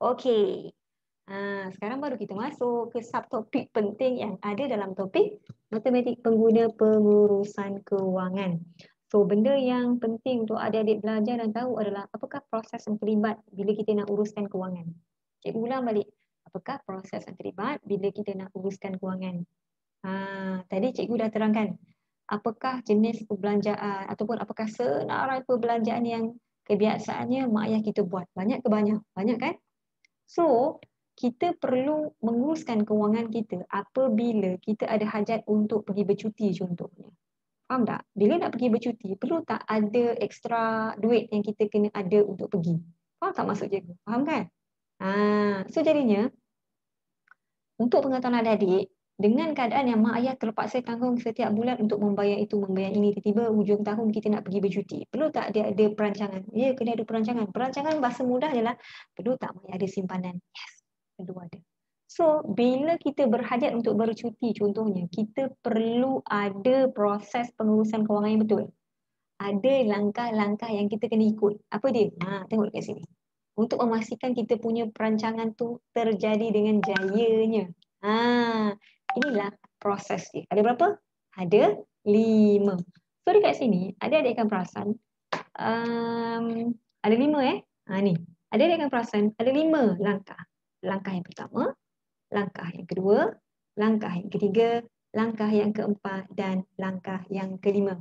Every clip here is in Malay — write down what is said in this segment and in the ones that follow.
Okey. Sekarang baru kita masuk ke subtopik penting yang ada dalam topik matematik pengguna pengurusan kewangan. So, benda yang penting untuk adik-adik belajar dan tahu adalah apakah proses yang terlibat bila kita nak uruskan kewangan. Cikgu ulang balik. Apakah proses yang terlibat bila kita nak uruskan kewangan? Tadi cikgu dah terangkan. Apakah jenis perbelanjaan ataupun apakah senarai perbelanjaan yang kebiasaannya mak ayah kita buat? Banyak ke banyak? Banyak kan? So, kita perlu menguruskan kewangan kita apabila kita ada hajat untuk pergi bercuti contohnya. Faham tak? Bila nak pergi bercuti, perlu tak ada ekstra duit yang kita kena ada untuk pergi? Faham tak maksud cikgu? Faham kan? So jadinya, untuk pengetahuan adik-adik, dengan keadaan yang mak ayah terpaksa tanggung setiap bulan untuk membayar itu, membayar ini, tiba-tiba hujung tahun kita nak pergi bercuti. Perlu tak dia ada perancangan? Ya, kena ada perancangan. Perancangan bahasa mudah adalah, perlu tak mak ayah ada simpanan? Yes, perlu ada. So, bila kita berhajat untuk bercuti contohnya, kita perlu ada proses pengurusan kewangan yang betul. Ada langkah-langkah yang kita kena ikut. Apa dia? Tengok dekat sini. Untuk memastikan kita punya perancangan tu terjadi dengan jayanya. Inilah proses dia. Ada berapa? Ada 5. So dekat sini, adik-adik akan perasan ada 5 ni. Adik-adik akan perasan ada 5 langkah. Langkah yang pertama, langkah yang kedua, langkah yang ketiga, langkah yang keempat dan langkah yang kelima.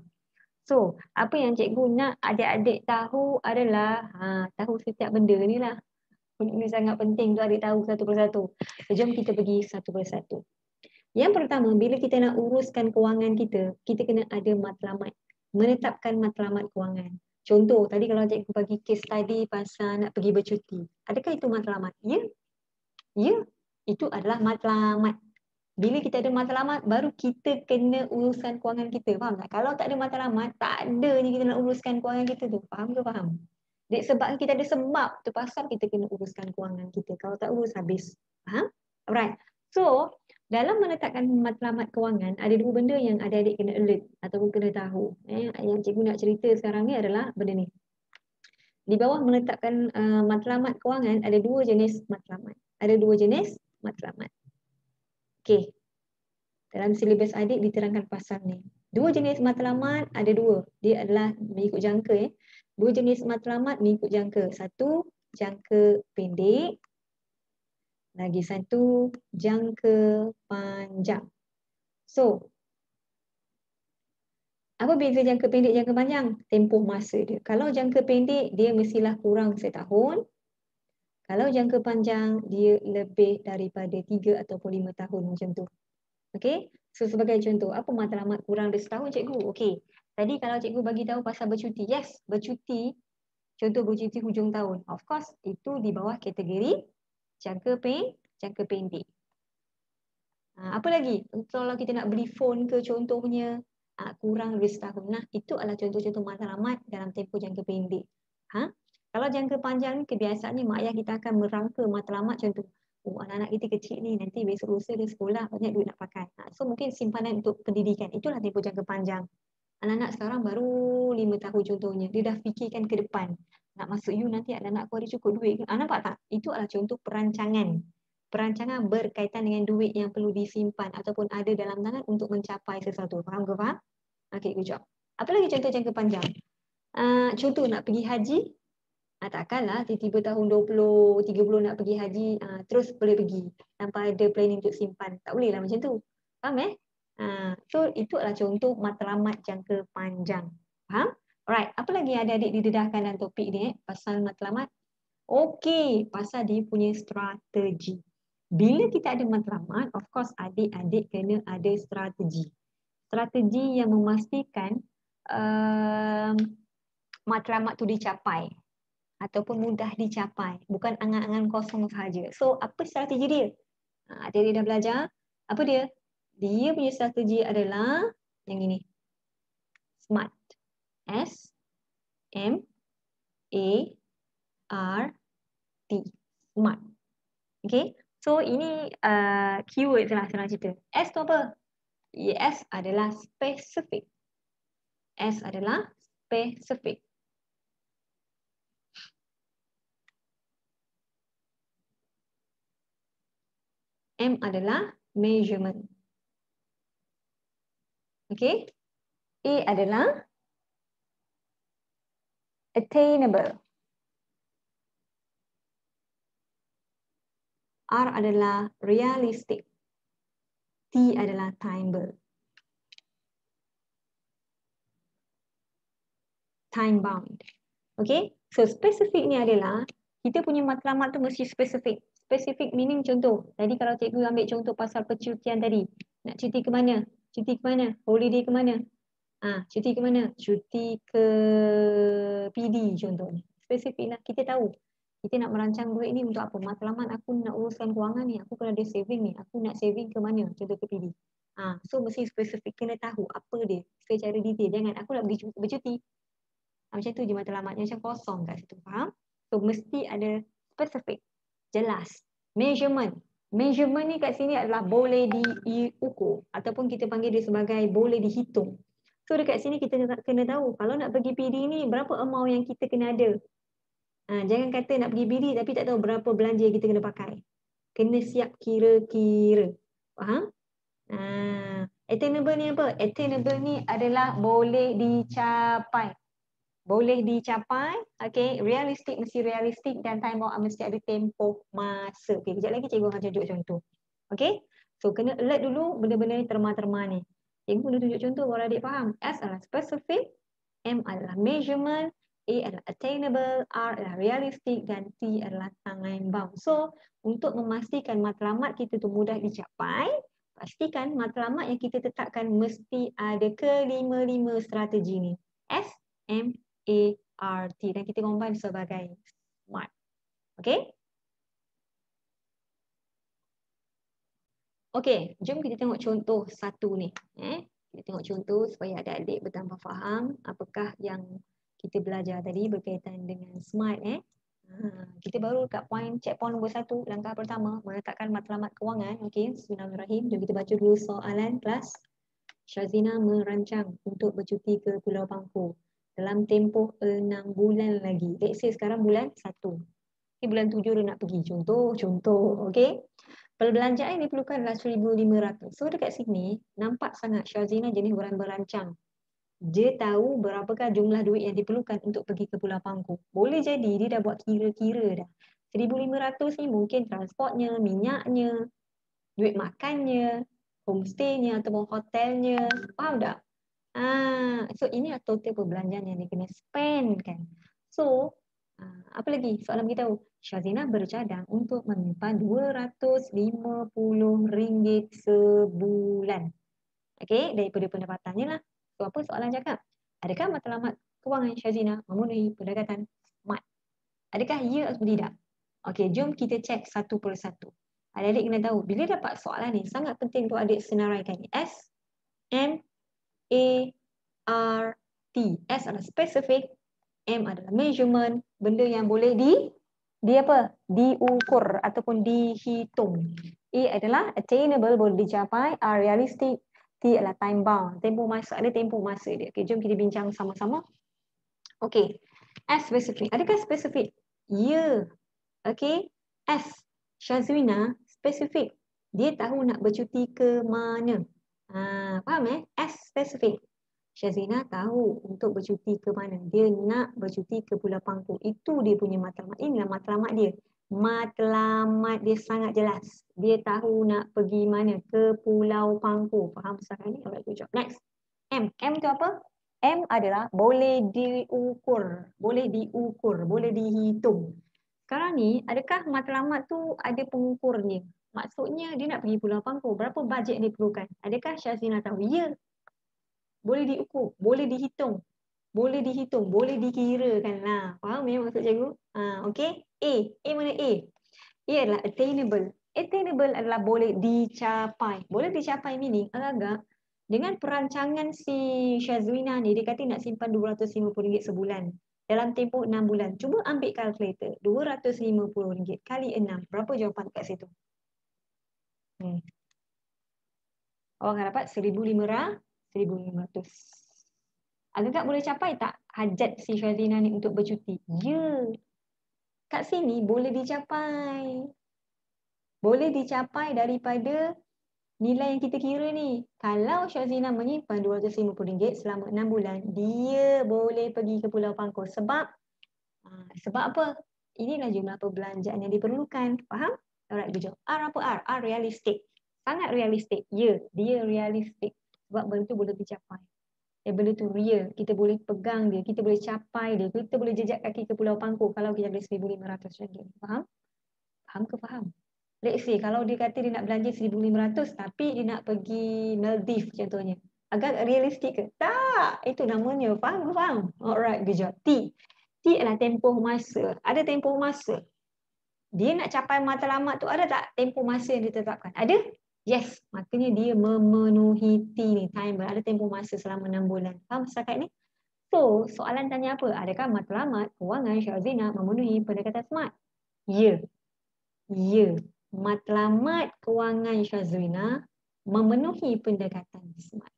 So, apa yang cikgu nak adik-adik tahu adalah tahu setiap benda ni lah. Ini sangat penting untuk adik tahu satu persatu. So, jom kita pergi satu persatu. Yang pertama, bila kita nak uruskan kewangan kita, kita kena ada matlamat. Menetapkan matlamat kewangan. Contoh, tadi kalau cikgu bagi case study pasal nak pergi bercuti. Adakah itu matlamat? Ya. Ya, itu adalah matlamat. Bila kita ada matlamat, baru kita kena uruskan kewangan kita. Faham tak? Kalau tak ada matlamat, tak ada ni kita nak uruskan kewangan kita tu. Faham ke faham? Sebab kita ada sebab tu pasal kita kena uruskan kewangan kita. Kalau tak urus, habis. Faham? Alright. So, dalam menetapkan matlamat kewangan, ada 2 benda yang adik-adik kena alert ataupun kena tahu. Yang cikgu nak cerita sekarang ni adalah benda ni. Di bawah menetapkan matlamat kewangan, ada 2 jenis matlamat. Ada 2 jenis matlamat. Okey. Dalam silibus adik diterangkan pasal ni. 2 jenis matlamat ada 2. Dia adalah mengikut jangka. 2 jenis matlamat mengikut jangka. Satu, jangka pendek. Lagi satu, jangka panjang. So, apa beza jangka pendek, jangka panjang? Tempoh masa dia. Kalau jangka pendek, dia mestilah kurang setahun. Kalau jangka panjang, dia lebih daripada 3 ataupun 5 tahun macam tu. Okey, so sebagai contoh, apa matlamat kurang dari setahun cikgu? Okey, tadi kalau cikgu bagi tahu pasal bercuti, yes, bercuti, contoh bercuti hujung tahun. Of course, itu di bawah kategori jangka pendek. Apa lagi? Kalau kita nak beli phone ke contohnya, kurang dari setahun. Nah, itu adalah contoh-contoh matlamat dalam tempoh jangka pendek. Kalau jangka panjang ni, kebiasaannya mak ayah kita akan merangka matlamat contoh. Anak-anak kita kecil ni nanti besok lusa dia sekolah banyak duit nak pakai. So mungkin simpanan untuk pendidikan. Itulah tempoh jangka panjang. Anak-anak sekarang baru 5 tahun contohnya. Dia dah fikirkan ke depan. Nak masuk U nanti anak-anak aku ada cukup duit ke? Nampak tak? Itu adalah contoh perancangan. Perancangan berkaitan dengan duit yang perlu disimpan ataupun ada dalam tangan untuk mencapai sesuatu. Faham ke faham? Okay, good job. Apa lagi contoh jangka panjang? Contoh nak pergi haji. Takkanlah tiba-tiba tahun 20, 30 nak pergi haji, terus boleh pergi tanpa ada planning untuk simpan. Tak boleh lah macam tu. Faham So itu adalah contoh matlamat jangka panjang. Faham? Alright, apa lagi yang adik-adik didedahkan dalam topik ni pasal matlamat? Okey, pasal dia punya strategi. Bila kita ada matlamat, of course adik-adik kena ada strategi. Strategi yang memastikan matlamat tu dicapai ataupun mudah dicapai, bukan angan-angan kosong sahaja. So, apa strategi dia? Adik-adik dah belajar. Apa dia? Dia punya strategi adalah yang ini. SMART. S M A R T. SMART. Okay? So, ini keyword lah senang cerita. S tu apa? S adalah specific. S adalah specific. M adalah measurement. Okay. A adalah attainable. R adalah realistic. T adalah timeable. Time bound. Okay. So spesifik ni adalah kita punya matlamat tu mesti spesifik. Spesifik meaning contoh. Tadi kalau cikgu ambil contoh pasal percutian tadi. Nak cuti ke mana? Cuti ke mana? Holiday ke mana? Cuti ke mana? Cuti ke PD contohnya. Spesifik lah. Kita tahu. Kita nak merancang duit ni untuk apa? Matlamat aku nak uruskan kewangan ni. Aku kena ada saving ni. Aku nak saving ke mana? Contoh ke PD. So mesti spesifik. Kena tahu apa dia secara detail. Jangan aku nak pergi bercuti. Macam tu je matlamatnya, macam kosong kat situ. Faham? So mesti ada spesifik. Jelas. Measurement. Measurement ni kat sini adalah boleh diukur. Ataupun kita panggil dia sebagai boleh dihitung. So dekat sini kita kena tahu. Kalau nak pergi PD ni, berapa amount yang kita kena ada. Jangan kata nak pergi PD tapi tak tahu berapa belanja yang kita kena pakai. Kena siap kira-kira. Faham? Attainable ni apa? Attainable ni adalah boleh dicapai. Boleh dicapai, okay. Realistik mesti realistik dan time bound mesti ada tempoh masa. Okay, kejap lagi cikgu akan tunjuk contoh. Okay, so kena alert dulu benda-benda ni terma-terma ni. Cikgu boleh tunjuk contoh baru adik faham. S adalah specific, M adalah measurement, A adalah attainable, R adalah realistic dan T adalah time bound. So, untuk memastikan matlamat kita tu mudah dicapai, pastikan matlamat yang kita tetapkan mesti ada kelima-lima strategi ni. S, M, A-R-T dan kita combine sebagai SMART. Okay? Okay, jom kita tengok contoh satu ni. Kita tengok contoh supaya adik-adik bertambah faham apakah yang kita belajar tadi berkaitan dengan SMART. Kita baru kat checkpoint nombor 1, langkah pertama, meletakkan matlamat kewangan. Okay, bismillahirrahmanirrahim. Jom kita baca dulu soalan kelas. Syazina merancang untuk bercuti ke Pulau Pangkor dalam tempoh 6 bulan lagi. Let's say sekarang bulan 1. Okay, bulan 7 dia nak pergi. Contoh. Okay. Perbelanjaan yang diperlukan adalah 1,500. So dekat sini, nampak sangat Syazina jenis orang berancang. Dia tahu berapakah jumlah duit yang diperlukan untuk pergi ke Pulau Pangkor. Boleh jadi dia dah buat kira-kira dah. 1,500 ni mungkin transportnya, minyaknya, duit makannya, homestaynya ataupun hotelnya. Faham tak? So ini adalah total perbelanjaan yang dia kena spend kan. So apa lagi soalan beritahu Syazina bercadang untuk menyimpan RM250 sebulan. Okay, daripada pendapatannya lah. So apa soalan cakap? Adakah matlamat kewangan Syazina memenuhi pendekatan SMART? Adakah ya atau tidak? Okay, jom kita cek satu persatu. Adik-adik kena tahu bila dapat soalan ni sangat penting untuk adik senaraikan. S, M, A, R, T. S adalah specific, M adalah measurement, benda yang boleh diukur ataupun dihitung. A adalah attainable, boleh dicapai, R realistic, T adalah time bound. Tempoh masa, ada tempoh masa dia. Okay, jom kita bincang sama-sama. Okay, S specific. Adakah specific? Ya. Okay, S, Syazwina specific. Dia tahu nak bercuti ke mana. Faham S specific. Syazina tahu untuk bercuti ke mana. Dia nak bercuti ke Pulau Pangkor. Itu dia punya matlamat. Inilah matlamat dia. Matlamat dia sangat jelas. Dia tahu nak pergi mana. Ke Pulau Pangkor. Faham sekarang ni? Alright, good job. Next. M. M tu apa? M adalah boleh diukur. Boleh diukur. Boleh dihitung. Sekarang ni, adakah matlamat tu ada pengukurnya? Maksudnya dia nak pergi Pulau Pangkor. Berapa bajet yang diperlukan? Adakah Syazina tahu? Ya. Boleh diukur, boleh dihitung, boleh dikirakan lah. Faham ya maksud cikgu? Okay. A mana A? A adalah attainable. Attainable adalah boleh dicapai. Boleh dicapai meaning agak-agak dengan perancangan si Syazwina ni, dia kata nak simpan RM250 sebulan dalam tempoh 6 bulan. Cuba ambil kalkulator. RM250 kali 6. Berapa jawapan kat situ? Awak akan dapat 1,500. Agak-agak boleh capai tak hajat si Syazina ni untuk bercuti? Ya. Kat sini boleh dicapai. boleh dicapai daripada nilai yang kita kira ni. Kalau Syazina menyimpan RM250 selama 6 bulan, dia boleh pergi ke Pulau Pangkor. Sebab apa? Inilah jumlah perbelanjaan yang diperlukan. Faham? Alright, good job. R apa R? R realistik. Sangat realistik. Ya, dia realistik. Sebab benda tu boleh dicapai. Benda tu real. Kita boleh pegang dia. Kita boleh capai dia. Kita boleh jejak kaki ke Pulau Pangkor kalau kita ada RM1,500. Faham? Faham ke faham? Let's say kalau dia kata dia nak belanja RM1,500 tapi dia nak pergi Maldives contohnya. Agak realistik ke? Tak. Itu namanya. Faham ke faham? Alright, good job. T. T adalah tempoh masa. Ada tempoh masa. Dia nak capai matlamat tu ada tak tempoh masa yang ditetapkan? Ada? Yes. Makanya dia memenuhi T ni. Time. Ada tempoh masa selama 6 bulan. Faham setakat ni? So, soalan tanya apa? Adakah matlamat kewangan Syazina memenuhi pendekatan SMART? Ya. Ya. Matlamat kewangan Syazina memenuhi pendekatan SMART.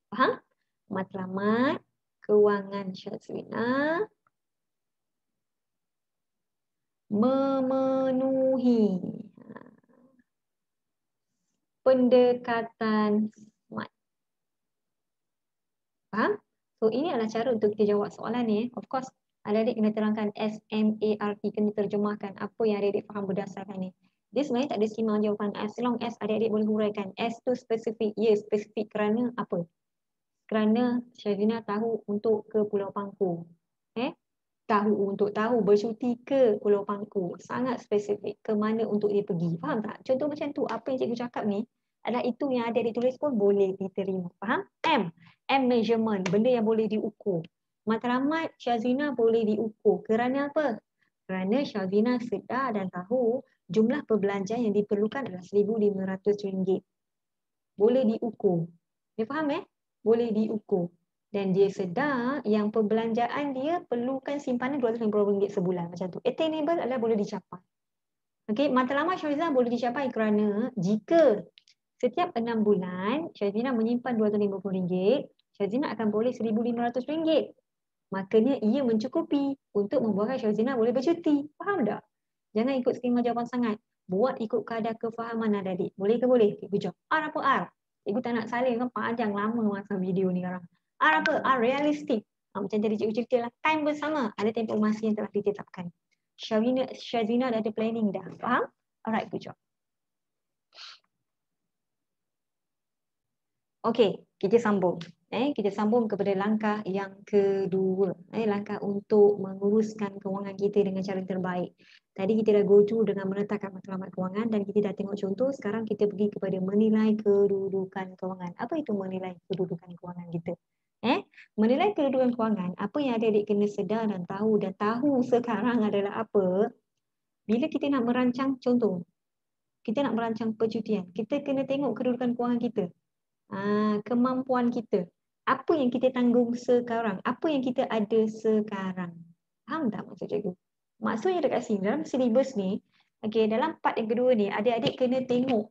Faham? Matlamat kewangan Syazina memenuhi pendekatan SMART. Faham? So, ini adalah cara untuk kita jawab soalan ni. Of course, adik-adik kena terangkan SMART, kena terjemahkan apa yang adik-adik faham berdasarkan ni. Dia sebenarnya tak ada skema jawapan. As long as adik-adik boleh huraikan. S tu spesifik. Ya, spesifik kerana apa? Kerana Syazina tahu untuk ke Pulau Pangkor. Tahu bercuti ke Pulau Pangkor. Sangat spesifik. Ke mana untuk dia pergi. Faham tak? Contoh macam tu. Apa yang cikgu cakap ni adalah itu yang adik-adik tulis pun boleh diterima. Faham? M. M measurement. Benda yang boleh diukur. Matlamat Syazina boleh diukur. Kerana apa? Kerana Syazina sedar dan tahu jumlah perbelanjaan yang diperlukan adalah RM1,500. Boleh diukur. Dia faham Boleh diukur. Dan dia sedar yang perbelanjaan dia perlukan simpanan RM250 sebulan. Macam tu. Attainable adalah boleh dicapai. Okey, matlamat Syazina boleh dicapai kerana jika setiap 6 bulan Syazina menyimpan RM250, Syazina akan boleh RM1,500. Makanya ia mencukupi untuk membuatkan Syazina boleh bercuti. Faham tak? Jangan ikut skema jawapan sangat. Buat ikut kadar kefahaman adik-adik. Boleh ke boleh? Cikgu jawab. R apa R? Cikgu tak nak salin kan panjang lama masa video ni sekarang. R apa? R realistik. Macam tadi cikgu cerita lah. Time bersama. Ada tempoh masa yang telah ditetapkan. Syazina dah ada planning dah. Faham? Alright, good job. Okey, kita sambung. Kita sambung kepada langkah yang kedua. Langkah untuk menguruskan kewangan kita dengan cara terbaik. Tadi kita dah go through dengan menetapkan matlamat kewangan dan kita dah tengok contoh. Sekarang kita pergi kepada menilai kedudukan kewangan. Apa itu menilai kedudukan kewangan kita? Menilai kedudukan kewangan, apa yang adik-adik kena sedar dan tahu sekarang adalah apa? Bila kita nak merancang contoh, kita nak merancang percutian, kita kena tengok kedudukan kewangan kita. Kemampuan kita. Apa yang kita tanggung sekarang? Apa yang kita ada sekarang? Faham tak maksud cikgu? Maksudnya dekat sini, dalam silibus ni, dalam part yang kedua ni, adik-adik kena tengok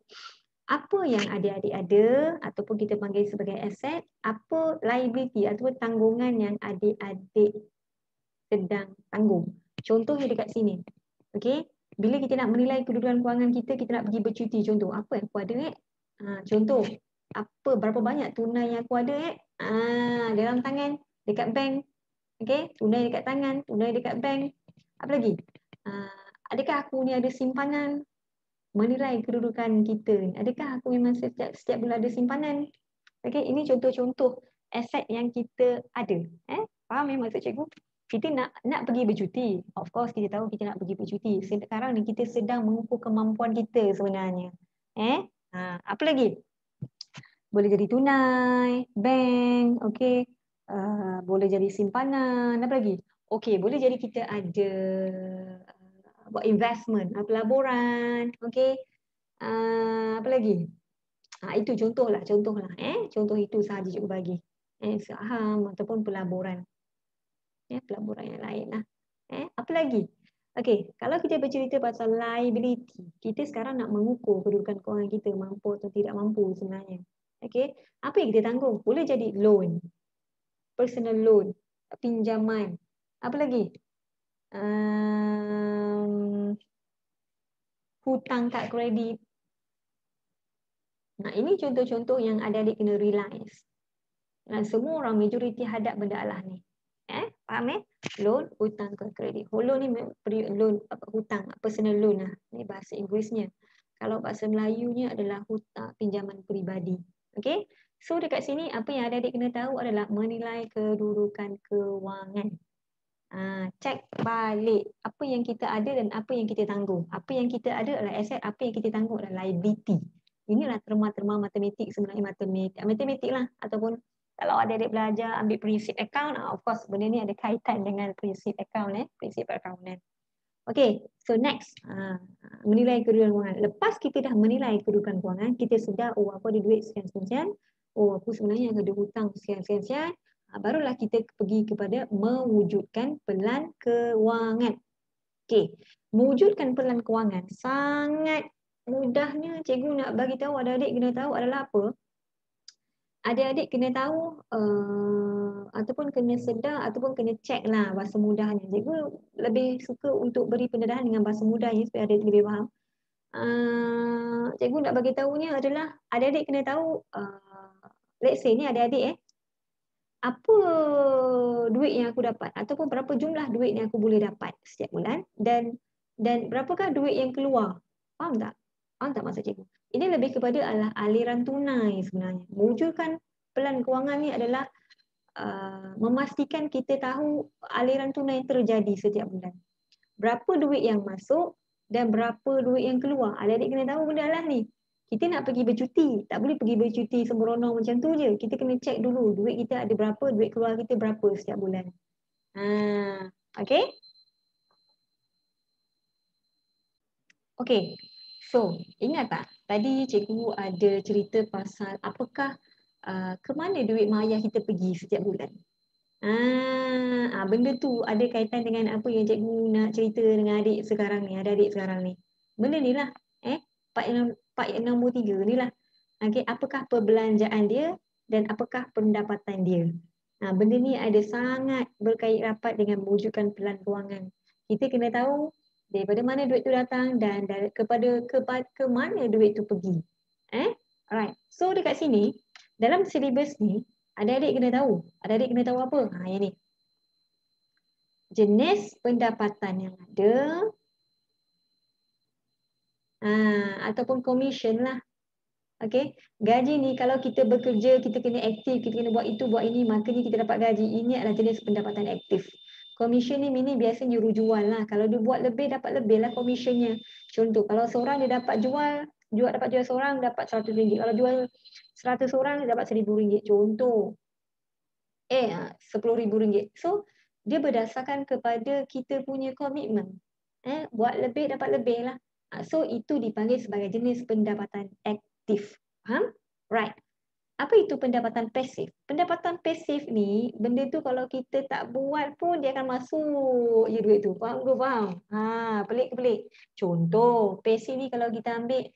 apa yang adik-adik ada ataupun kita panggil sebagai aset, apa liability ataupun tanggungan yang adik-adik sedang tanggung. Contohnya dekat sini. Bila kita nak menilai kedudukan kewangan kita nak pergi bercuti. Contoh, apa yang aku ada contoh, berapa banyak tunai yang aku ada dalam tangan, dekat bank. Tunai dekat tangan, tunai dekat bank. Apa lagi? Adakah aku ni ada simpanan? Menilai kedudukan kita. Adakah aku memang setiap bulan ada simpanan? Ini contoh-contoh aset yang kita ada. Faham maksud cikgu? Kita nak pergi bercuti. Of course kita tahu kita nak pergi bercuti. Sekarang ni kita sedang mengukur kemampuan kita sebenarnya. Apa lagi? Boleh jadi tunai, bank, boleh jadi simpanan, apa lagi? Boleh jadi kita ada buat investment, pelaburan, apa lagi? Itu contohlah. Contoh itu sahaja cikgu bagi. Saham ataupun pelaburan. Pelaburan yang lain lah. Apa lagi? Kalau kita bercerita pasal liability, kita sekarang nak mengukur kedudukan kewangan kita mampu atau tidak mampu sebenarnya. Apa yang kita tanggung? Boleh jadi loan, personal loan, pinjaman. Apa lagi? hutang kad kredit. Nah, ini contoh-contoh yang adik-adik kena realize. Dan semua orang majoriti hadap benda lah ni. Faham Loan, hutang kad kredit. Loan ni loan hutang, personal loan lah. Ni bahasa Inggerisnya. Kalau bahasa Melayunya adalah hutang pinjaman peribadi. Okay. So dekat sini apa yang adik-adik kena tahu adalah menilai kedudukan kewangan. Cek balik apa yang kita ada dan apa yang kita tanggung. Apa yang kita ada adalah aset, apa yang kita tanggung adalah liability. Inilah terma-terma matematik sebenarnya, matematik lah. Ataupun kalau adik-adik belajar ambil prinsip account, of course benda ni ada kaitan dengan prinsip account, prinsip accountant. Okay, so next, menilai kedudukan kewangan. Lepas kita dah menilai kedudukan kewangan, kita sedar, oh aku ada duit sekian-sekian, oh aku sebenarnya ada hutang sekian-sekian, barulah kita pergi kepada mewujudkan pelan kewangan. Okay, mewujudkan pelan kewangan sangat mudahnya cikgu nak bagi tahu adik-adik kena tahu adalah apa? Adik-adik kena tahu ataupun kena sedar ataupun kena cek lah bahasa mudahnya. Cikgu lebih suka untuk beri pendedahan dengan bahasa mudahnya supaya adik lebih faham. Cikgu nak bagi tahunya adalah adik-adik kena tahu, let's say ni adik-adik apa duit yang aku dapat ataupun berapa jumlah duit yang aku boleh dapat setiap bulan dan berapakah duit yang keluar. Faham tak? Faham tak maksud cikgu? Ini lebih kepada adalah aliran tunai sebenarnya. Mewujudkan pelan kewangan ni adalah memastikan kita tahu aliran tunai terjadi setiap bulan. Berapa duit yang masuk dan berapa duit yang keluar. Adik-adik kena tahu benda lah ni. Kita nak pergi bercuti, tak boleh pergi bercuti sembrono macam tu je. Kita kena cek dulu duit kita ada berapa, duit keluar kita berapa setiap bulan. Okay? Okay. So, ingat tak? Tadi cikgu ada cerita pasal apakah ke mana duit mak ayah kita pergi setiap bulan. Benda tu ada kaitan dengan apa yang cikgu nak cerita dengan adik sekarang ni, adik-adik sekarang ni. Benda ni lah, part yang nombor 3 ni lah. Okay, apakah perbelanjaan dia dan apakah pendapatan dia. Benda ni ada sangat berkait rapat dengan mewujudkan pelan kewangan. Kita kena tahu daripada mana duit tu datang dan ke mana duit tu pergi. Alright. So dekat sini, dalam silibus ni, adik-adik kena tahu. Adik-adik kena tahu apa? Yang ni. Jenis pendapatan yang ada ataupun komisen lah. Okay. Gaji ni kalau kita bekerja, kita kena aktif, kita kena buat itu, buat ini, makanya kita dapat gaji. Ini adalah jenis pendapatan aktif. Komisen ni biasanya jual lah. Kalau dia buat lebih, dapat lebih lah komisionnya. Contoh, kalau seorang dia dapat jual seorang dapat RM100. Kalau jual 100 orang, dia dapat RM1,000. Contoh. RM10,000. So, dia berdasarkan kepada kita punya komitmen. Buat lebih, dapat lebih lah. So, itu dipanggil sebagai jenis pendapatan aktif. Faham? Right. Apa itu pendapatan pasif? Pendapatan pasif ni, benda tu kalau kita tak buat pun dia akan masuk je duit tu. Faham ke faham? Pelik ke pelik? Contoh, pasif ni kalau kita ambil,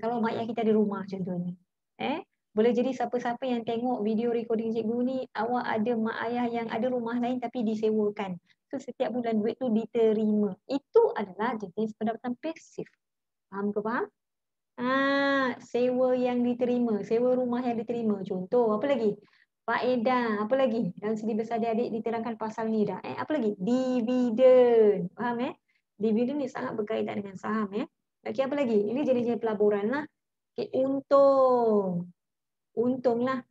kalau mak ayah kita ada rumah contohnya. Boleh jadi siapa-siapa yang tengok video recording cikgu ni, awak ada mak ayah yang ada rumah lain tapi disewakan. So setiap bulan duit tu diterima. Itu adalah jenis pendapatan pasif. Faham ke faham? Sewa yang diterima, sewa rumah yang diterima. Contoh, apa lagi? Faedah, apa lagi? Dalam silibus adik-adik diterangkan pasal ni dah. Apa lagi? Dividen. Faham Dividen ni sangat berkaitan dengan saham Okey, apa lagi? Ini jenis-jenis pelaburan lah. Okay, untung. Untung lah.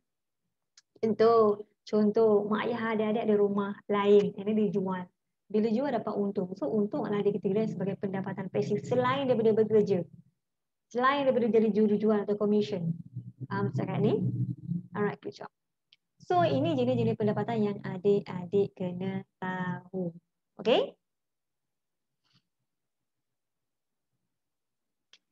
Contoh, mak ayah adik-adik ada rumah lain. Ini dijual. Bila jual dapat untung. So, untung adalah dikategorikan sebagai pendapatan pasif selain daripada bekerja. Selain daripada jadi jurujual atau komisen. Faham cakap ni? Alright, good job. So, ini jenis-jenis pendapatan yang adik-adik kena tahu. Okay?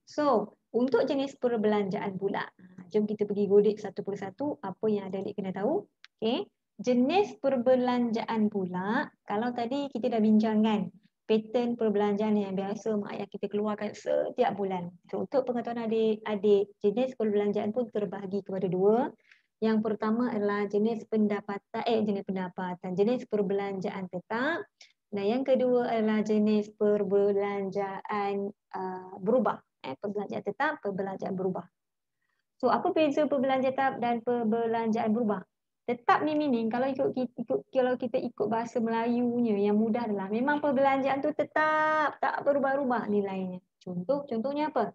So, untuk jenis perbelanjaan pula. Jom kita pergi godek satu persatu apa yang adik-adik kena tahu. Okay? Jenis perbelanjaan pula, kalau tadi kita dah bincangkan pattern perbelanjaan yang biasa mak ayah kita keluarkan setiap bulan. So, untuk pengetahuan adik-adik, jenis perbelanjaan pun terbahagi kepada dua. Yang pertama adalah jenis perbelanjaan tetap Dan yang kedua adalah jenis perbelanjaan berubah. Perbelanjaan tetap, perbelanjaan berubah. So, apa beza perbelanjaan tetap dan perbelanjaan berubah? Tetap ni meaning kalau kalau kita ikut bahasa Melayunya yang mudah adalah memang perbelanjaan tu tetap tak berubah-ubah nilainya. Contohnya apa?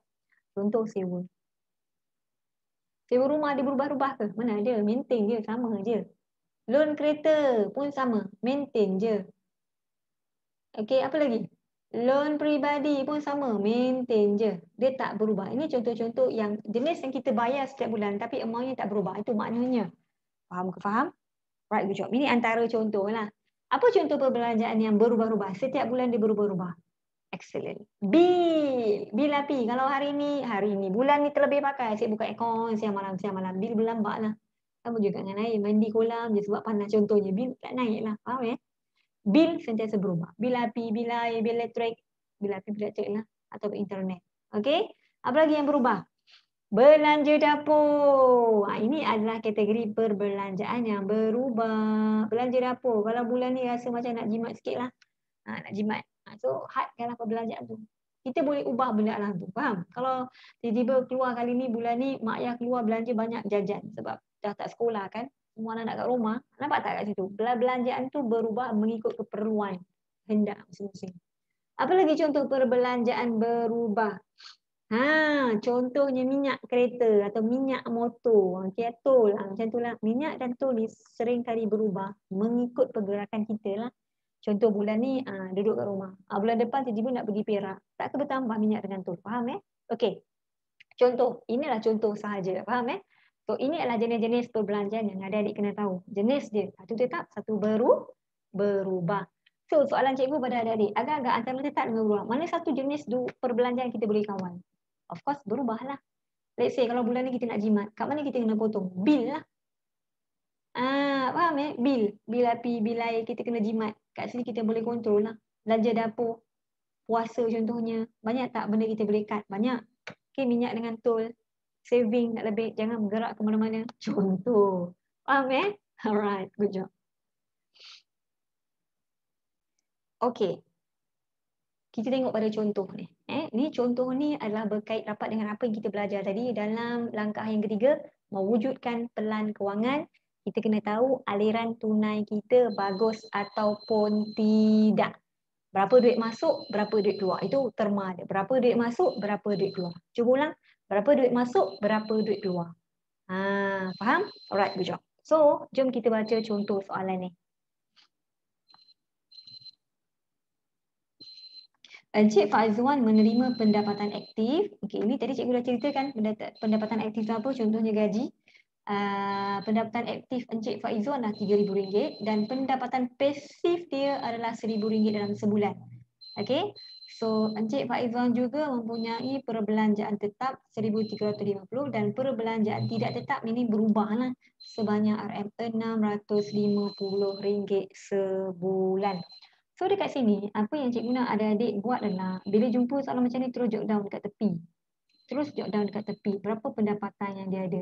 Contoh sewa. Sewa rumah dia berubah-ubah ke? Mana ada? Maintain je, sama je. Loan kereta pun sama, maintain je. Okey, apa lagi? Loan peribadi pun sama, maintain je. Dia tak berubah. Ini contoh-contoh yang jenis yang kita bayar setiap bulan tapi amountnya tak berubah. Itu maknanya. Faham ke faham? Right, good job. Ini antara contoh lah. Apa contoh perbelanjaan yang berubah-ubah? Setiap bulan dia berubah-ubah. Excellent. Bil. Bil api. Kalau hari ni, bulan ni terlebih pakai. Asyik buka aircon siang malam. Bil berlambak lah. Sama juga dengan air. Mandi kolam je sebab panas contohnya. Bil tak naik lah. Faham Bil sentiasa berubah. Bil api, bil air, bil elektrik. Bil api, bil elektrik lah. Atau internet. Okey. Apa lagi yang berubah? Belanja dapur. Ini adalah kategori perbelanjaan yang berubah. Belanja dapur. Kalau bulan ni rasa macam nak jimat sikit lah. Nak jimat. So, hadkanlah perbelanjaan tu. Kita boleh ubah benda lah tu. Faham? Kalau tiba-tiba keluar kali ni, bulan ni, mak ayah keluar belanja banyak jajan. Sebab dah tak sekolah kan. Semua anak kat rumah. Nampak tak kat situ? Belanjaan tu berubah mengikut keperluan. Hendak masing-masing. Apa lagi contoh perbelanjaan berubah? Contohnya minyak kereta atau minyak motor. Tol lah, macam tu lah. Minyak dan tol ni sering kali berubah mengikut pergerakan kita lah. Contoh bulan ni duduk kat rumah. Bulan depan tiba-tiba nak pergi Perak. Tak ke bertambah minyak dengan tol. Faham Okey. Contoh. Inilah contoh sahaja. Faham So ini adalah jenis-jenis perbelanjaan yang adik-adik kena tahu. Jenis dia. Satu tetap, satu berubah. So soalan cikgu pada adik-adik. Agak-agak antara tetap dengan berubah. Mana satu jenis perbelanjaan kita boleh kawal? Of course berubah lah. Let's say kalau bulan ni kita nak jimat, kat mana kita kena potong? Bil lah. Faham Bil. Bil api, bil air kita kena jimat. Kat sini kita boleh kontrol lah. Belanja dapur. Puasa contohnya. Banyak tak benda kita boleh cut? Banyak. Okay, minyak dengan tol. Saving nak lebih. Jangan bergerak ke mana-mana. Contoh. Faham Alright, good job. Okay. Kita tengok pada contoh ni. Ni contoh ni adalah berkait rapat dengan apa yang kita belajar tadi dalam langkah yang ketiga, mewujudkan pelan kewangan. Kita kena tahu aliran tunai kita bagus ataupun tidak. Berapa duit masuk, berapa duit keluar. Itu terma dia. Berapa duit masuk, berapa duit keluar. Cuba ulang. Berapa duit masuk, berapa duit keluar. Faham? Alright, good job. So, jom kita baca contoh soalan ni. Encik Fazwan menerima pendapatan aktif. Okey, ini tadi cikgu dah ceritakan pendapatan aktif tu apa, contohnya gaji. Pendapatan aktif Encik Faizwan adalah RM3,000 dan pendapatan pasif dia adalah RM1,000 dalam sebulan. Okey. So, Encik Faizwan juga mempunyai perbelanjaan tetap RM1,350 dan perbelanjaan tidak tetap ini berubahlah sebanyak RM650 sebulan. So dekat sini, apa yang cikgu nak adik-adik buat adalah bila jumpa soalan macam ni terus jot down dekat tepi. Terus jot down dekat tepi. Berapa pendapatan yang dia ada.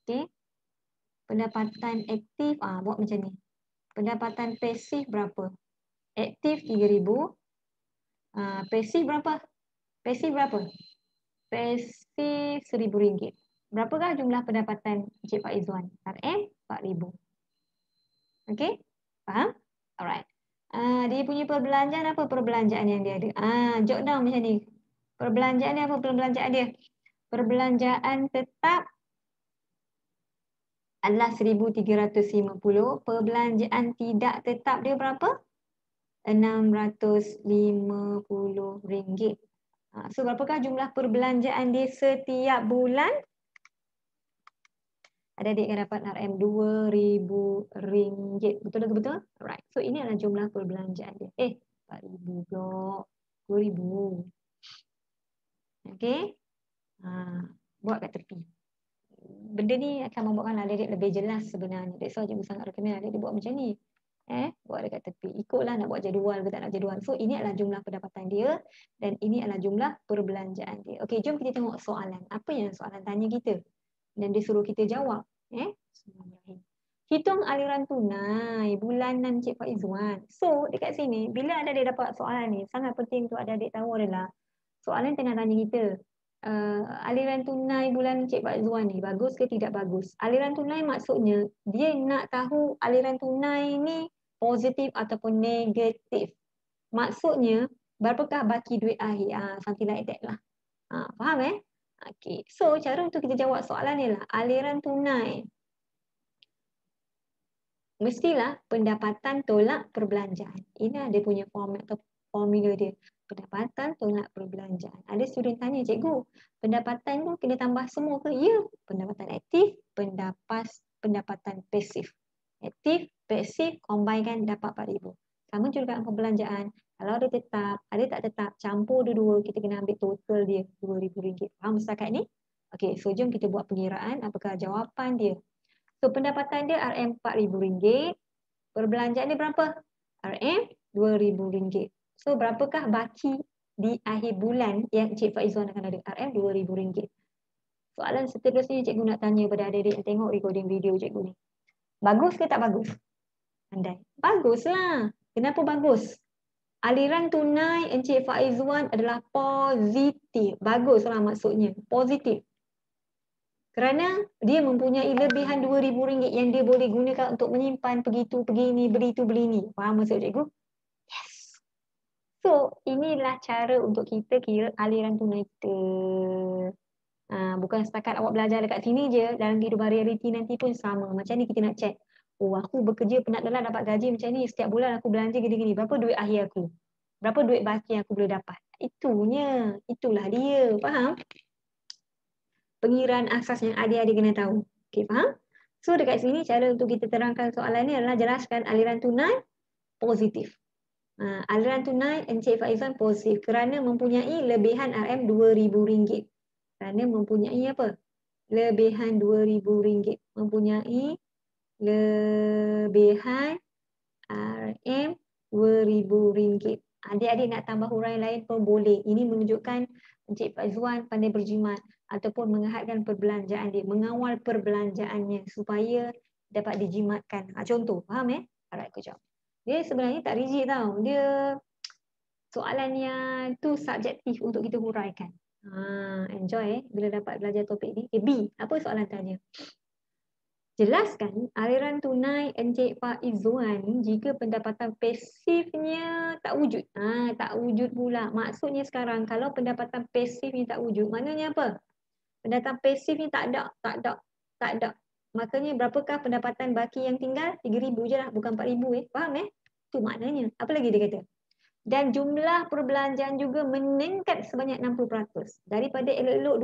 Okay. Pendapatan aktif, buat macam ni. Pendapatan pasif berapa? Aktif RM3,000. Pasif berapa? Pasif berapa? Pasif RM1,000. Berapakah jumlah pendapatan Encik Faizwan? RM4,000. Okay. Faham? Alright. Dia punya perbelanjaan apa perbelanjaan yang dia ada? Jot down macam ni. Perbelanjaan dia apa perbelanjaan dia? Perbelanjaan tetap adalah RM1,350. Perbelanjaan tidak tetap dia berapa? RM650. So berapakah jumlah perbelanjaan dia setiap bulan? Adik-adik akan dapat RM2,000. Betul ke betul? Alright. So ini adalah jumlah perbelanjaan dia. RM4,000 blok. RM2,000. Okay. Buat kat tepi. Benda ni akan membuatkan adik-adik lebih jelas sebenarnya. That's why cikgu sangat recommend adik-adik buat macam ni. Buat dekat tepi. Ikutlah nak buat jadual ke tak nak jadual. So ini adalah jumlah pendapatan dia dan ini adalah jumlah perbelanjaan dia. Okay, jom kita tengok soalan. Apa yang soalan tanya kita? Dan dia suruh kita jawab. Bismillahirrahmanirrahim. Hitung aliran tunai bulanan Cik Faizwan. So, dekat sini, bila adik dapat soalan ni, sangat penting untuk adik tahu adalah soalan tengah tanya kita, aliran tunai bulan Cik Faizwan ni bagus ke tidak bagus? Aliran tunai maksudnya, dia nak tahu aliran tunai ni positif ataupun negatif. Maksudnya, berapakah baki duit akhir? Something like that lah. Faham Okay. So, cara untuk kita jawab soalan ni lah, aliran tunai. Mestilah pendapatan tolak perbelanjaan. Ini ada punya format atau formula dia. Pendapatan tolak perbelanjaan. Ada student tanya, cikgu, pendapatan tu kena tambah semua ke? Ya, pendapatan aktif, pendapatan pasif. Aktif, pasif, combine kan dapat 4,000. Sama juga dengan perbelanjaan. Kalau ada tetap, ada tak tetap, campur dua-dua, kita kena ambil total dia RM2,000. Faham setakat ni? Okey, so jom kita buat pengiraan. Apakah jawapan dia? So pendapatan dia RM4,000. Perbelanjaan dia berapa? RM2,000. So berapakah baki di akhir bulan yang Cik Faizwan akan ada? RM2,000. Soalan seterusnya cikgu nak tanya pada adik-adik yang tengok recording video cikgu ni. Bagus ke tak bagus? Andai. Baguslah. Kenapa bagus? Aliran tunai Encik Faizwan adalah positif. Baguslah maksudnya. Positif. Kerana dia mempunyai lebihan RM2,000 yang dia boleh gunakan untuk menyimpan pergi tu, pergi ni, beli tu, beli ni. Faham maksud cikgu? Yes. So, inilah cara untuk kita kira aliran tunai kita. Bukan setakat awak belajar dekat sini je, dalam kehidupan realiti nanti pun sama. Macam ni kita nak check. Oh, aku bekerja penat lelah dapat gaji macam ni, setiap bulan aku belanja gini-gini. Berapa duit akhir aku? Berapa duit baki yang aku boleh dapat? Itulah dia. Faham? Pengiraan asas yang adik-adik kena tahu. Okey, faham? So dekat sini cara untuk kita terangkan soalan ni adalah jelaskan aliran tunai positif. Aliran tunai Encik Faizwan positif kerana mempunyai lebihan RM2,000. Kerana mempunyai apa? Lebihan RM2,000. Mempunyai lebihan RM2,000. Adik-adik nak tambah huraian lain pun boleh. Ini menunjukkan Encik Faizwan pandai berjimat ataupun menghadkan perbelanjaan dia, mengawal perbelanjaannya supaya dapat dijimatkan. Contoh, faham Alright, good job. Dia sebenarnya tak rigid tau. Dia soalannya tu subjektif untuk kita huraikan. Enjoy bila dapat belajar topik ni. B, apa soalan tanya? Jelaskan aliran tunai Encik Faizwan jika pendapatan pasifnya tak wujud. Tak wujud pula. Maksudnya sekarang kalau pendapatan pasifnya tak wujud, maknanya apa? Pendapatan pasifnya tak ada. Maknanya berapakah pendapatan baki yang tinggal? 3,000 je lah, bukan 4,000 Faham Itu maknanya. Apa lagi dia kata? Dan jumlah perbelanjaan juga meningkat sebanyak 60%. Daripada elok-elok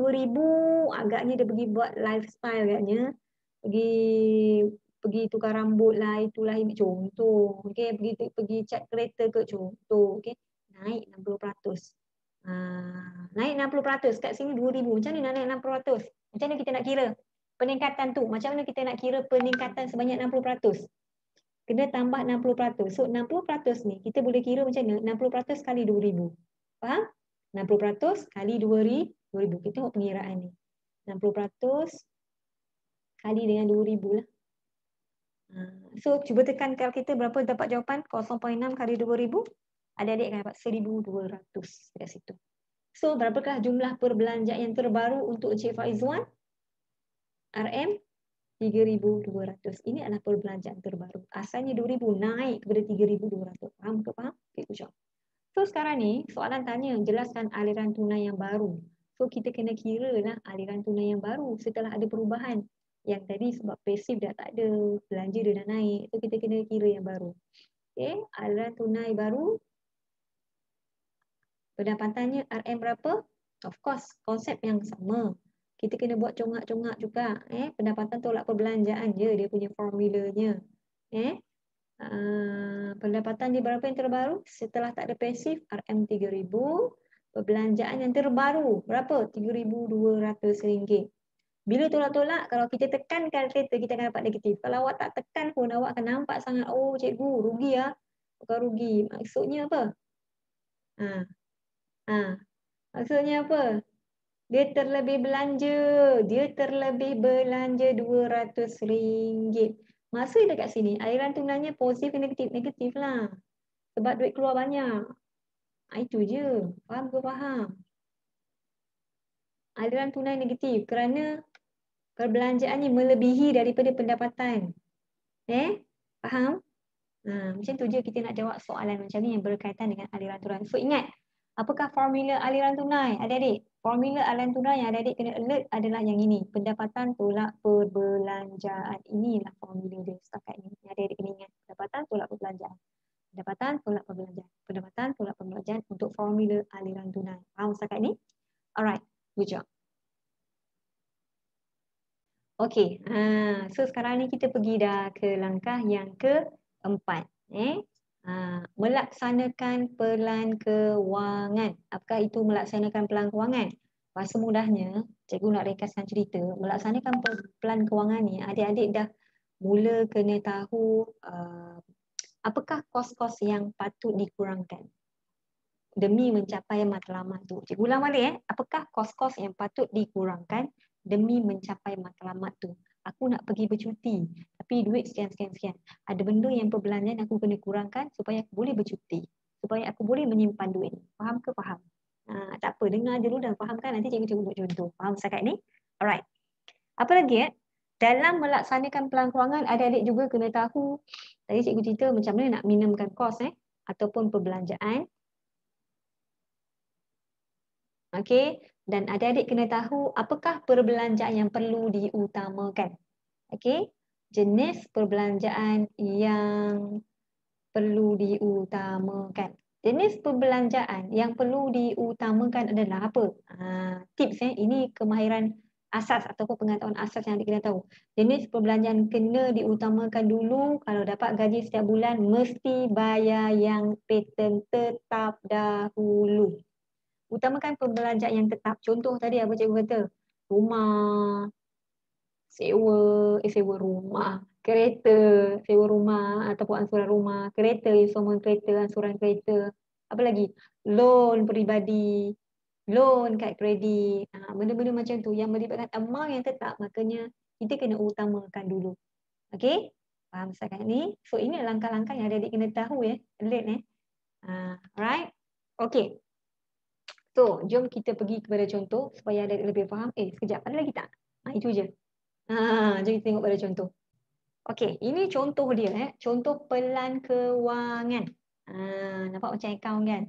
2,000, agaknya dia pergi buat lifestyle agaknya. Pergi tukar rambut lah, itulah ini contoh. Pergi cat kereta ke contoh. Naik 60%. Naik 60%. Kat sini 2,000. Macam mana nak naik 60%? Macam mana kita nak kira peningkatan tu? Macam mana kita nak kira peningkatan sebanyak 60%? Kena tambah 60%. So 60% ni kita boleh kira macam mana? 60% kali 2,000. Faham? 60% kali 2,000. Kita tengok pengiraan ni. 60% kali dengan 2,000 lah. So cuba tekan kal kita berapa dapat jawapan? 0.6 kali 2,000. Adik-adik akan dapat 1,200 dekat situ. So berapakah jumlah perbelanjaan yang terbaru untuk Encik Faizwan? RM3,200. Ini adalah perbelanjaan terbaru. Asalnya 2,000 naik kepada 3,200. Faham ke faham? Okay, good job. So sekarang ni soalan tanya jelaskan aliran tunai yang baru. So kita kena kira lah aliran tunai yang baru setelah ada perubahan. Yang tadi sebab pasif dah tak ada, belanja dia dah naik. So kita kena kira yang baru. Okay, aliran tunai baru. Pendapatannya RM berapa? Of course, konsep yang sama. Kita kena buat congak-congak juga. Pendapatan tolak perbelanjaan je dia punya formulanya. Pendapatan dia berapa yang terbaru? Setelah tak ada pasif, RM3,000. Perbelanjaan yang terbaru, berapa? RM3,200. Bila tolak-tolak, kalau kita tekan kalkulator, kita akan dapat negatif. Kalau awak tak tekan pun, awak akan nampak sangat, oh cikgu, rugi Bukan rugi. Maksudnya apa? Maksudnya apa? Dia terlebih belanja. Dia terlebih belanja RM200. Masa dekat sini, aliran tunainya positif ke negatif? Negatif lah. Sebab duit keluar banyak. Itu je. Faham ke faham? Aliran tunai negatif kerana perbelanjaannya melebihi daripada pendapatan. Faham? Macam tu je kita nak jawab soalan macam ni yang berkaitan dengan aliran tunai. So ingat, apakah formula aliran tunai? Adik-adik, formula aliran tunai yang adik-adik kena alert adalah yang ini. Pendapatan tolak perbelanjaan. Inilah formula dia setakat ni. Adik-adik kena ingat. Pendapatan tolak perbelanjaan. Pendapatan tolak perbelanjaan. Pendapatan tolak perbelanjaan untuk formula aliran tunai. Faham setakat ni? Alright, good job. Okey, so sekarang ni kita pergi dah ke langkah yang keempat. Melaksanakan pelan kewangan. Apakah itu melaksanakan pelan kewangan? Bahasa mudahnya, cikgu nak ringkaskan cerita. Melaksanakan pelan kewangan ni, adik-adik dah mula kena tahu apakah kos-kos yang patut dikurangkan demi mencapai matlamat tu. Cikgu ulang balik apakah kos-kos yang patut dikurangkan demi mencapai matlamat tu. Aku nak pergi bercuti, tapi duit sekian. Ada benda yang perbelanjaan aku kena kurangkan supaya aku boleh bercuti, supaya aku boleh menyimpan duit. Faham ke faham? Tak apa, dengar je dulu dan faham kan, nanti cikgu buat contoh. Faham setakat ni? Alright. Apa lagi dalam melaksanakan pelan kewangan, adik-adik juga kena tahu, tadi cikgu cerita macam mana nak minimkan kos ataupun perbelanjaan. Okey, dan adik-adik kena tahu apakah perbelanjaan yang perlu diutamakan. Okey, jenis perbelanjaan yang perlu diutamakan. Jenis perbelanjaan yang perlu diutamakan adalah apa? Tips ini kemahiran asas ataupun pengetahuan asas yang adik kena tahu. Jenis perbelanjaan kena diutamakan dulu. Kalau dapat gaji setiap bulan, mesti bayar yang pattern tetap dahulu. Utamakan perbelanjaan yang tetap. Contoh tadi apa cikgu kata? Rumah, sewa rumah, kereta, sewa rumah ataupun ansuran rumah, kereta, installment kereta, ansuran kereta. Apa lagi? Loan peribadi, loan kad kredit. Benda-benda macam tu yang melibatkan amount yang tetap, makanya kita kena utamakan dulu. Okey? Faham setakat ni? So ini langkah-langkah yang adik-adik kena tahu alert Alright? Okey. So, jom kita pergi kepada contoh supaya ada lebih faham. Sekejap, ada lagi tak? Itu je. Jom kita tengok pada contoh. Okey, ini contoh dia. Contoh pelan kewangan. Nampak macam akaun kan?